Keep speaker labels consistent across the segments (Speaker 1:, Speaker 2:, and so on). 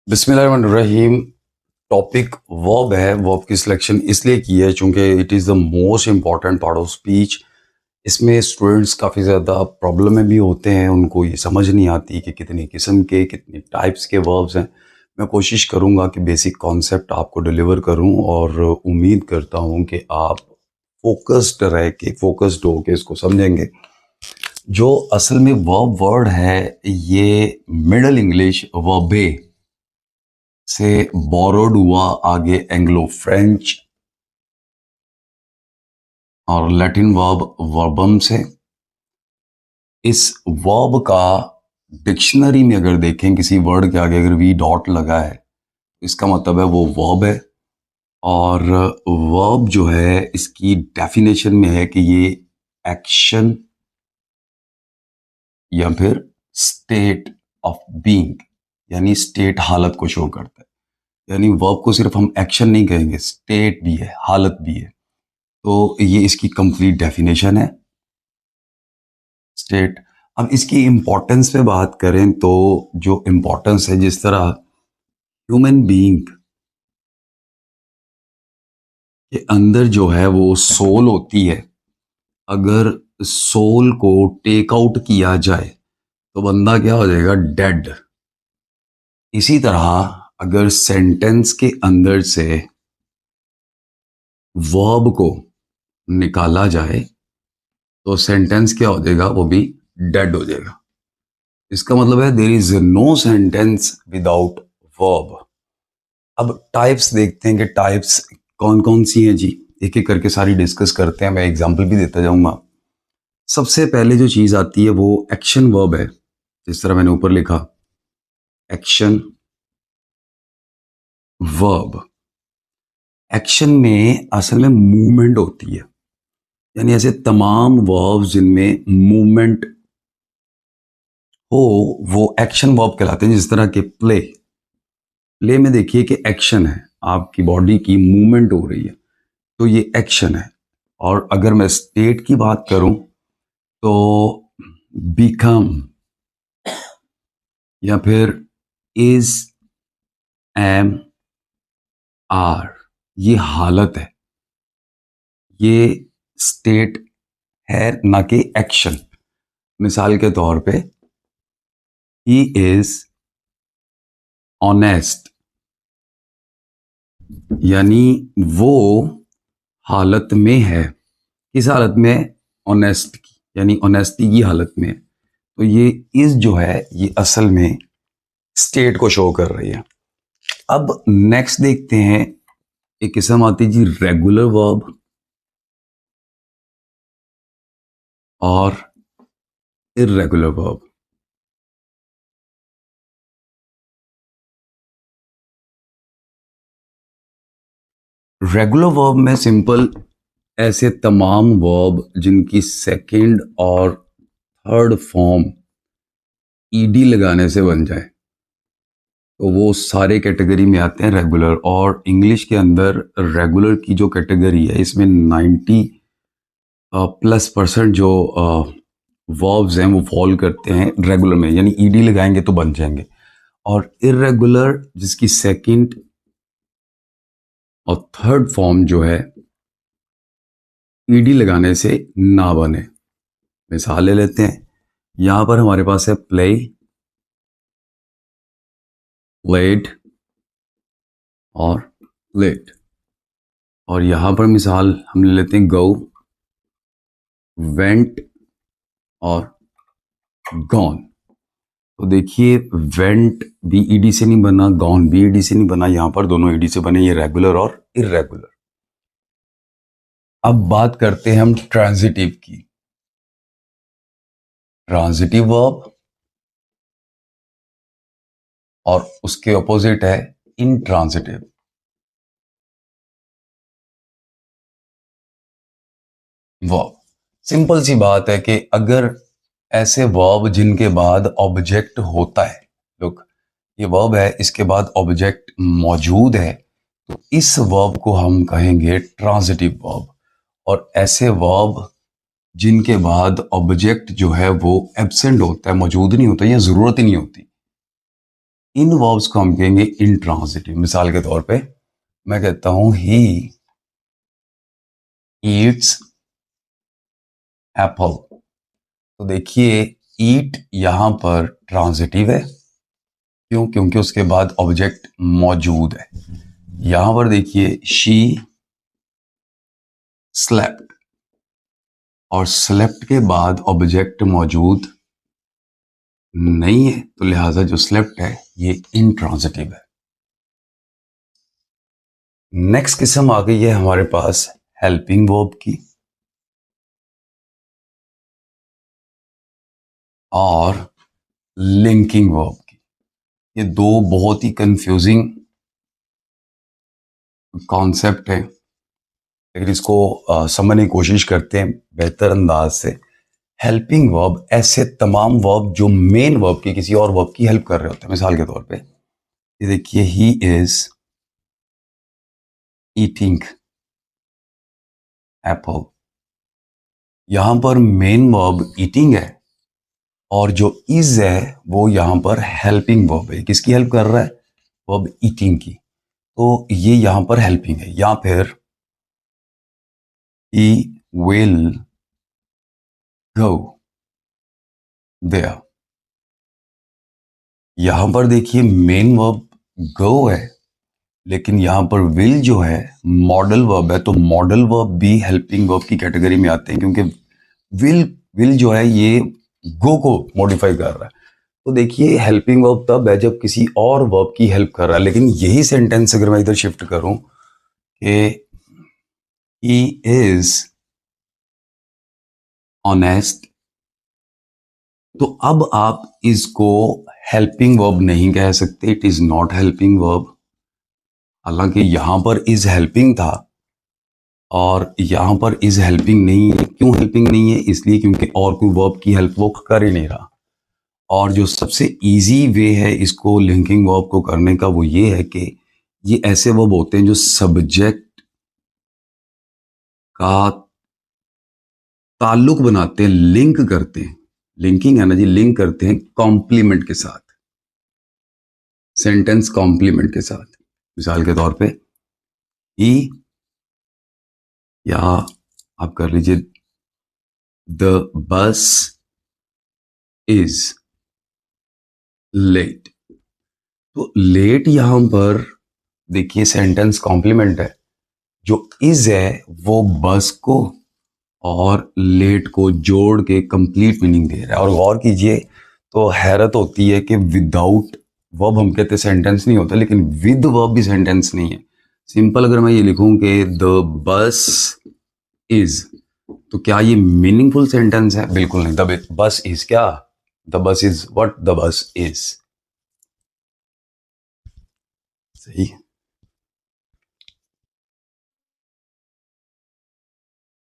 Speaker 1: बिस्मिल्लाहिर्रहमानिर्रहीम। Topic verb है। Verb की सिलेक्शन इसलिए की है चूंकि it is the most important part of speech. इसमें स्टूडेंट्स काफ़ी ज़्यादा प्रॉब्लम में भी होते हैं, उनको ये समझ नहीं आती कि कितनी किस्म के कितनी टाइप्स के वर्ब्स हैं। मैं कोशिश करूँगा कि बेसिक कॉन्सेप्ट आपको डिलीवर करूँ और उम्मीद करता हूँ कि आप फोकस्ड हो के इसको समझेंगे। जो असल में वर्ब वर्ड है ये मिडल इंग्लिश वर्बे से बोरोड हुआ, आगे एंग्लो फ्रेंच और लैटिन वर्ब वर्बम से। इस वर्ब का डिक्शनरी में अगर देखें, किसी वर्ड के आगे अगर वी डॉट लगा है इसका मतलब है वो वर्ब है। और वर्ब जो है इसकी डेफिनेशन में है कि ये एक्शन या फिर स्टेट ऑफ बीइंग यानी स्टेट, हालत को शो करता है। यानी वर्ब को सिर्फ हम एक्शन नहीं कहेंगे, स्टेट भी है, हालत भी है। तो ये इसकी कंप्लीट डेफिनेशन है, स्टेट। अब इसकी इम्पोर्टेंस पे बात करें तो जो इम्पोर्टेंस है, जिस तरह ह्यूमन बीइंग के अंदर जो है वो सोल होती है, अगर सोल को टेक आउट किया जाए तो बंदा क्या हो जाएगा, डेड। इसी तरह अगर सेंटेंस के अंदर से वर्ब को निकाला जाए तो सेंटेंस क्या हो जाएगा, वो भी डेड हो जाएगा। इसका मतलब है there is no sentence without verb. अब टाइप्स देखते हैं कि टाइप्स कौन कौन सी हैं जी। एक एक करके सारी डिस्कस करते हैं, मैं एग्जांपल भी देता जाऊंगा। सबसे पहले जो चीज आती है वो एक्शन वर्ब है, जिस तरह मैंने ऊपर लिखा एक्शन वर्ब। एक्शन में असल में मूवमेंट होती है, यानी ऐसे तमाम वर्ब्स जिनमें मूवमेंट हो वो एक्शन वर्ब कहलाते हैं। जिस तरह के प्ले, प्ले में देखिए कि एक्शन है, आपकी बॉडी की मूवमेंट हो रही है, तो ये एक्शन है। और अगर मैं स्टेट की बात करूं तो बिकम या फिर इज, एम, आर, ये हालत है, ये स्टेट है, ना कि एक्शन। मिसाल के तौर पे ही इज ऑनेस्ट, यानी वो हालत में है। किस हालत में, ऑनेस्ट की, यानी ऑनेस्टी की हालत में। तो ये इज जो है ये असल में स्टेट को शो कर रही है। अब नेक्स्ट देखते हैं, एक किस्म आती जी रेगुलर वर्ब और इर्रेगुलर वर्ब। रेगुलर वर्ब में सिंपल ऐसे तमाम वर्ब जिनकी सेकंड और थर्ड फॉर्म ईडी लगाने से बन जाए तो वो सारे कैटेगरी में आते हैं रेगुलर। और इंग्लिश के अंदर रेगुलर की जो कैटेगरी है इसमें 90+% जो वर्ब्स हैं वो फॉल करते हैं रेगुलर में, यानी ईडी लगाएंगे तो बन जाएंगे। और इर्रेगुलर जिसकी सेकंड और थर्ड फॉर्म जो है ईडी लगाने से ना बने। मिसाल ले लेते हैं, यहां पर हमारे पास है प्ले, प्लेड और प्लेट। और यहां पर मिसाल हम ले लेते हैं गो, वेंट और गॉन। तो देखिए वेंट भी ईडी से नहीं बना, गॉन भी ईडी से नहीं बना, यहां पर दोनों ईडी से बने, ये रेगुलर और इर्रेगुलर। अब बात करते हैं हम ट्रांजिटिव की। ट्रांजिटिव वर्ब और उसके ऑपोजिट है इंट्रांजिटिव वर्ब। सिंपल सी बात है कि अगर ऐसे वर्ब जिनके बाद ऑब्जेक्ट होता है, लुक ये वर्ब है, इसके बाद ऑब्जेक्ट मौजूद है, तो इस वर्ब को हम कहेंगे ट्रांजिटिव वर्ब। और ऐसे वर्ब जिनके बाद ऑब्जेक्ट जो है वो एब्सेंट होता है, मौजूद नहीं होता या जरूरत ही नहीं होती, इन वर्ब्स को हम कहेंगे इंट्रांजिटिव। मिसाल के तौर पे मैं कहता हूं ही ईट्स एप्पल। तो देखिए ईट यहां पर ट्रांजिटिव है, क्यों? क्योंकि उसके बाद ऑब्जेक्ट मौजूद है। यहां पर देखिए शी स्लेप्ट, और स्लेप्ट के बाद ऑब्जेक्ट मौजूद नहीं है, तो लिहाजा जो स्लेप्ट है ये इंट्रांजिटिव है। नेक्स्ट किस्म आ गई है हमारे पास हेल्पिंग वर्ब की, और लिंकिंग वर्ब की। ये दो बहुत ही कंफ्यूजिंग कॉन्सेप्ट है, लेकिन इसको समझने की कोशिश करते हैं बेहतर अंदाज से। हेल्पिंग वर्ब ऐसे तमाम वर्ब जो मेन वर्ब की किसी और वर्ब की हेल्प कर रहे होते हैं। मिसाल के तौर पे ये देखिए ही इज ईटिंग एप्पल। यहां पर मेन वर्ब ईटिंग है, और जो इज है वो यहां पर हेल्पिंग वर्ब है। किसकी हेल्प कर रहा है? वर्ब ईटिंग की। तो ये यहां पर हेल्पिंग है। या फिर ही विल गो देयर। यहां पर देखिए मेन वर्ब गो है, लेकिन यहां पर विल जो है मॉडल वर्ब है। तो मॉडल वर्ब भी हेल्पिंग वर्ब की कैटेगरी में आते हैं, क्योंकि विल विल जो है ये गो को मॉडिफाई कर रहा है। तो देखिए हेल्पिंग वर्ब तब है जब किसी और वर्ब की हेल्प कर रहा है। लेकिन यही सेंटेंस अगर मैं इधर शिफ्ट करूं कि ही इज ऑनेस्ट, तो अब आप इसको हेल्पिंग वर्ब नहीं कह सकते। It is not helping verb. हालांकि यहां पर इज हेल्पिंग था, और यहां पर इज हेल्पिंग नहीं है। क्यों हेल्पिंग नहीं है? इसलिए क्योंकि और कोई वर्ब की हेल्प वो कर ही नहीं रहा। और जो सबसे इजी वे है इसको लिंकिंग वर्ब को करने का, वो ये है कि ये ऐसे वर्ब होते हैं जो सब्जेक्ट का ताल्लुक बनाते हैं, लिंक करते हैं। लिंकिंग है ना जी, लिंक करते हैं कॉम्प्लीमेंट के साथ, सेंटेंस कॉम्प्लीमेंट के साथ। मिसाल के तौर पे ही, या आप कर लीजिए द बस इज लेट। तो लेट यहां पर देखिए सेंटेंस कॉम्प्लीमेंट है। जो इज है वो बस को और लेट को जोड़ के कंप्लीट मीनिंग दे रहा है। और गौर कीजिए तो हैरत होती है कि विदाउट वर्ब हम कहते सेंटेंस नहीं होता, लेकिन विद वर्ब भी सेंटेंस नहीं है। सिंपल अगर मैं ये लिखूं कि द बस इज, तो क्या ये मीनिंगफुल सेंटेंस है? बिल्कुल नहीं। द बस इज क्या? The bus is what the bus is. सही।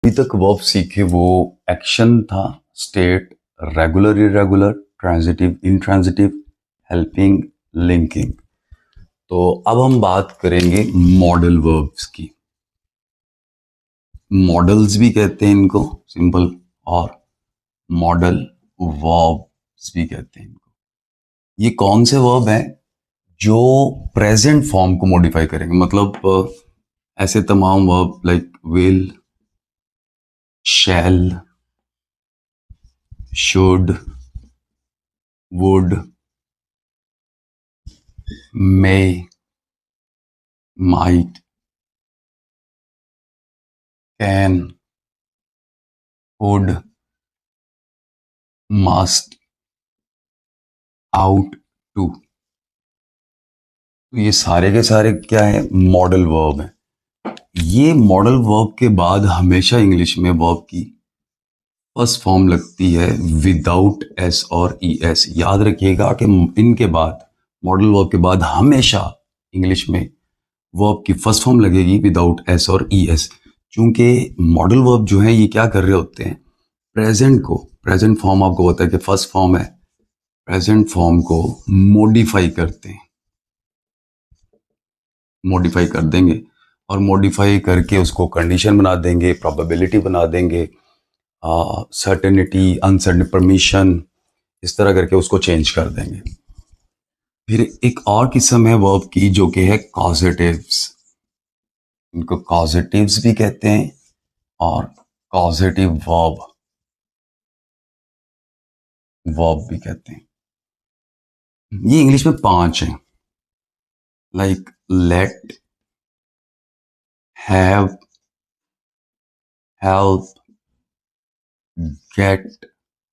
Speaker 1: अभी तक वर्ब सीखे वो एक्शन था, state, regular irregular, transitive intransitive, helping, linking. तो अब हम बात करेंगे मॉडल वर्ब्स की। मॉडल्स भी कहते हैं इनको सिंपल, और मॉडल वर्ब्स भी कहते हैं इनको। ये कौन से वर्ब हैं जो प्रेजेंट फॉर्म को मॉडिफाई करेंगे? मतलब ऐसे तमाम verb like will, shall, should, would, may, might, can, would, must, ought to. तो ये सारे के सारे क्या है? मॉडल वर्ब है। ये मॉडल वर्ब के बाद हमेशा इंग्लिश में वर्ब की फर्स्ट फॉर्म लगती है विदाउट एस और ई एस। याद रखिएगा कि इनके बाद, मॉडल वर्ब के बाद हमेशा इंग्लिश में वर्ब की फर्स्ट फॉर्म लगेगी विदाउट एस और ई एस। क्योंकि मॉडल वर्ब जो है ये क्या कर रहे होते हैं? प्रेजेंट को, प्रेजेंट फॉर्म आपको पता है कि फर्स्ट फॉर्म है, प्रेजेंट फॉर्म को मॉडिफाई करते हैं, मॉडिफाई कर देंगे, और मॉडिफाई करके उसको कंडीशन बना देंगे, प्रोबेबिलिटी बना देंगे, सर्टेनिटी, अनसर्टेन, परमिशन, इस तरह करके उसको चेंज कर देंगे। फिर एक और किस्म है वर्ब की जो कि है कॉजेटिव्स। इनको कॉजेटिव्स भी कहते हैं और कॉजेटिव वर्ब वर्ब भी कहते हैं। ये इंग्लिश में 5 हैं, like let, have, help, get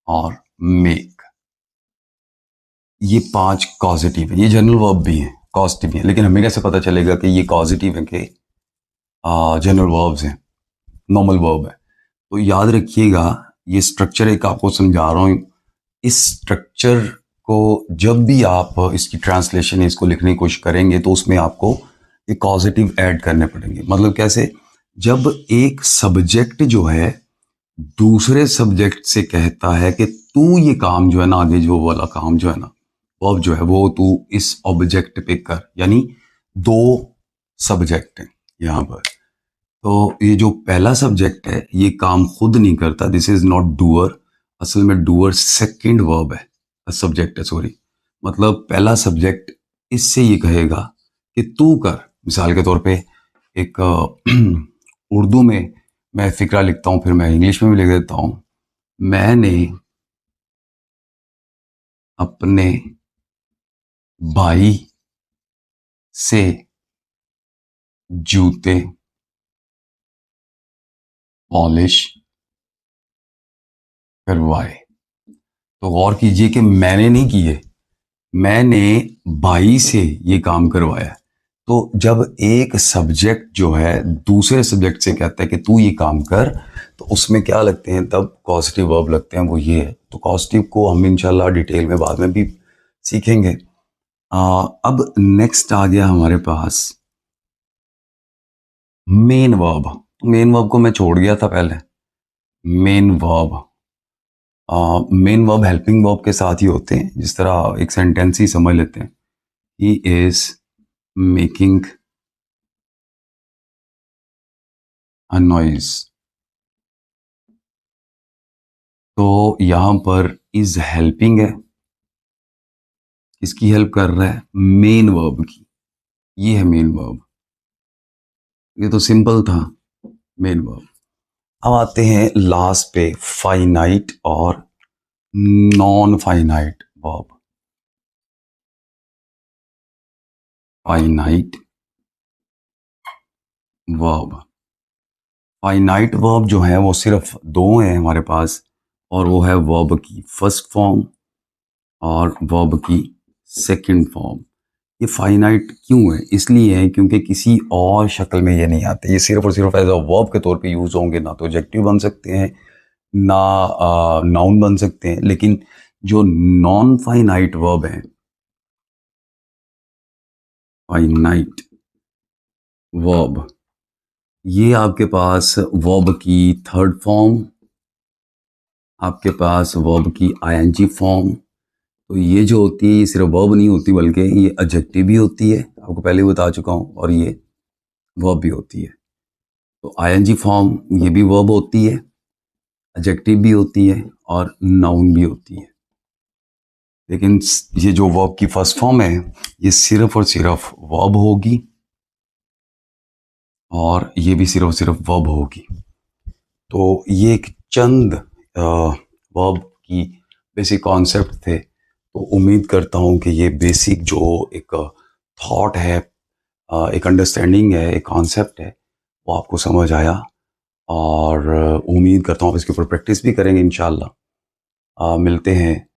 Speaker 1: और मेक। ये 5 कॉजेटिव है। ये जनरल वर्ब भी हैं, कॉजेटिव भी हैं, लेकिन हमें कैसे पता चलेगा कि ये कॉजेटिव है कि जनरल वर्ब्स हैं, नॉर्मल वर्ब है? तो याद रखिएगा, ये स्ट्रक्चर एक आपको समझा रहा हूँ। इस स्ट्रक्चर को जब भी आप इसकी ट्रांसलेशन इसको लिखने की कोशिश करेंगे तो उसमें आपको एक पॉजिटिव ऐड करने पड़ेंगे। मतलब कैसे? जब एक सब्जेक्ट जो है दूसरे सब्जेक्ट से कहता है कि तू ये काम जो है ना, आगे जो वाला काम जो है ना, वर्ब जो है वो तू इस ऑब्जेक्ट पे कर, यानी 2 सब्जेक्ट हैं यहाँ पर। तो ये जो पहला सब्जेक्ट है ये काम खुद नहीं करता, दिस इज नॉट डूअर। असल में डूअर सेकंड वर्ब है, सब्जेक्ट है, सॉरी। मतलब पहला सब्जेक्ट इससे ये कहेगा कि तू कर। मिसाल के तौर पे एक उर्दू में मैं फिक्रा लिखता हूँ, फिर मैं इंग्लिश में भी लिख देता हूँ। मैंने अपने भाई से जूते पॉलिश करवाए। तो गौर कीजिए कि मैंने नहीं किए, मैंने भाई से ये काम करवाया। तो जब एक सब्जेक्ट जो है दूसरे सब्जेक्ट से कहता है कि तू ये काम कर, तो उसमें क्या लगते हैं? तब पॉजिटिव वर्ब लगते हैं, वो ये है। तो पॉजिटिव को हम इंशाल्लाह डिटेल में बाद में भी सीखेंगे। अब नेक्स्ट आ गया हमारे पास मेन वर्ब। मेन वर्ब को मैं छोड़ गया था पहले। Main verb main verb helping verb के साथ ही होते हैं। जिस तरह एक सेंटेंस ही समझ लेते हैं, he is making a noise. तो यहां पर इज हेल्पिंग है, किसकी हेल्प कर रहा है? मेन वर्ब की। ये है मेन वर्ब। ये तो सिंपल था, मेन वर्ब। अब आते हैं लास्ट पे, फाइनाइट और non finite verb. Finite verb, finite verb जो है वो सिर्फ 2 हैं हमारे पास, और वो है वर्ब की फर्स्ट फॉर्म और वर्ब की सेकंड फॉर्म। ये फाइनाइट क्यों है? इसलिए है क्योंकि किसी और शक्ल में ये नहीं आते। ये सिर्फ और सिर्फ एज अ वर्ब के तौर पे यूज होंगे। ना तो एडजेक्टिव बन सकते हैं, ना नाउन बन सकते हैं। लेकिन जो नॉन फाइनाइट वर्ब है, फाइनाइट वर्ब, ये आपके पास वर्ब की थर्ड फॉर्म, आपके पास वर्ब की आईएनजी फॉर्म। तो ये जो होती है ये सिर्फ वर्ब नहीं होती, बल्कि ये एडजेक्टिव भी होती है, आपको पहले भी बता चुका हूँ, और ये वर्ब भी होती है। तो आईएनजी फॉर्म ये भी वर्ब होती है, एडजेक्टिव भी होती है और नाउन भी होती है। लेकिन ये जो वर्ब की फर्स्ट फॉर्म है ये सिर्फ और सिर्फ वर्ब होगी, और ये भी सिर्फ और सिर्फ वर्ब होगी। तो ये एक चंद वर्ब की बेसिक कॉन्सेप्ट थे। तो उम्मीद करता हूँ कि ये बेसिक जो एक थॉट है, एक अंडरस्टैंडिंग है, एक कॉन्सेप्ट है, वो आपको समझ आया। और उम्मीद करता हूँ आप इसके ऊपर प्रैक्टिस भी करेंगे इंशाल्लाह। मिलते हैं